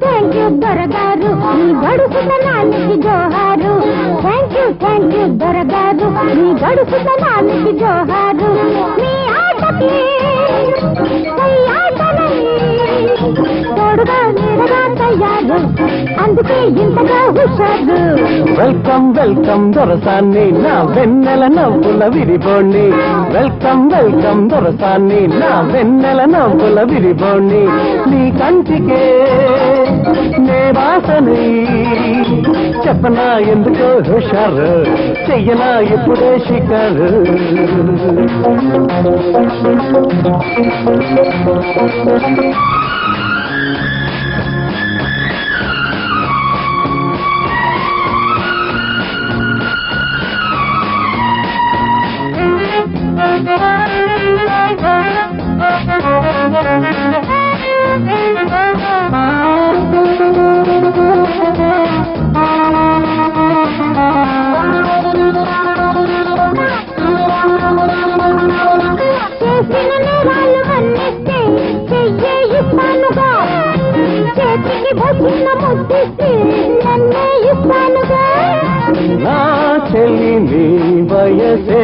Thank you దొరగారు నీ గడుపుతనానికి జోహారు. Thank you దొరగారు నీ గడుపుతనానికి జోహారు. మీ ఆటకి తోడుగా నీడగా తయ్యారు, అందుకే ఇంతగా హుషారు. వెల్కమ్ వెల్కమ్ దొరసాన్ని నా వెన్నెల నవ్వుల విరిబోణ్ణి. వెల్కమ్ వెల్కమ్ దొరసాన్ని నా వెన్నెల నవ్వుల విరిబోణ్ణి. నీ కంటికే నే వాసని చెప్పనా ఎందుకో హుషారు, చెయ్యనా ఇప్పుడే షికారు. నా చెల్లి నీ వయసే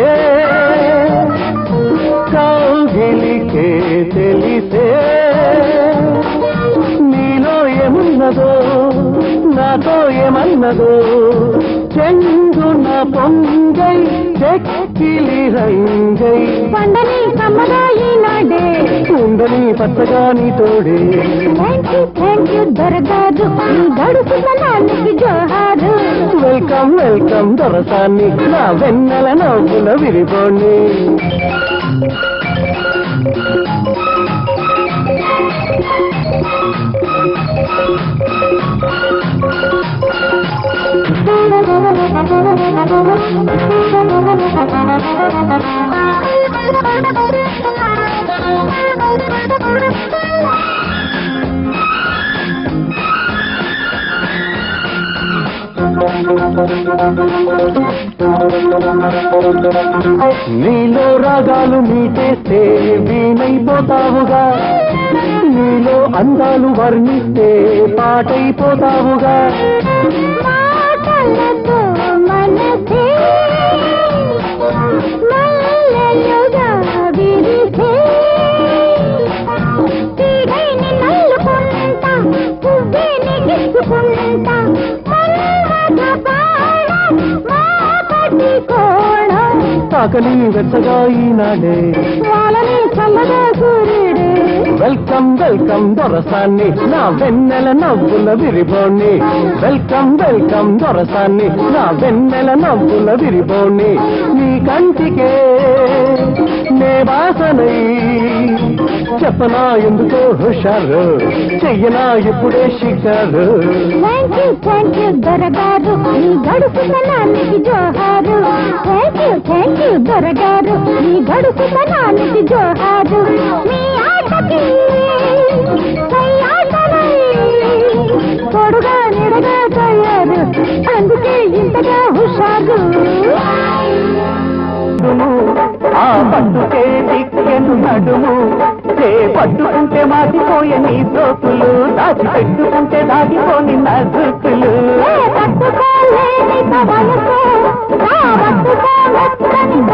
కౌగిలికే తెలిసే, నీలో ఏమున్నదో నాతో ఏమన్నదో చెంగున పొంగై చెక్కిలి రంగై పండని కమ్మగా ఈనాడే ఉండని పచ్చగా నీ తోడే. థ్యాంక్ యూ దొరగారు నీ గడుపుతనానికి జోహారు. వెల్కమ్ వెల్కమ్ దొరసాన్ని నా వెన్నెల నవ్వుల విరిబోణ్ణి. నీలో రాగాలు మీటేస్తే వీణైపోతావుగా, నీలో అందాలు వర్ణిస్తే పాటైపోతావుగా. మాటలతో మనసే మల్లెలుగా విరిసే, తీగైని నల్లుకుంటా పువ్వేని గిచ్చుకుంటా, తాకని వెచ్చగా ఈనాడే వాళ్ళని చల్లగా సూర్యుడే. వెల్కమ్ వెల్కమ్ దొరసాన్ని నా వెన్నెల నవ్వుల విరిబోణ్ణి. వెల్కమ్ వెల్కమ్ దొరసాన్ని నా వెన్నెల నవ్వుల విరిబోణ్ణి. నీ కంటికే నే వాసనై చెప్పనా ఎందుకో హుషారు, చెయ్యనా ఇప్పుడే షికారు. థ్యాంక్ యూ దొరగారు నీ గడుపుతనానికి జోహారు. థ్యాంక్ యూ దొరగారు నీ గడుపుతనానికి జోహారు. మీ ఆటకి తోడుగా నిడగా తయారు, అందుకే ఇంతగా హుషారు. ఆ పట్టుకే దిక్కెను నడుము, పట్టుకుంటే మాటిపోయే నీ దోతులు, దాచి పెట్టుకుంటే దాగిపోని నదుకు.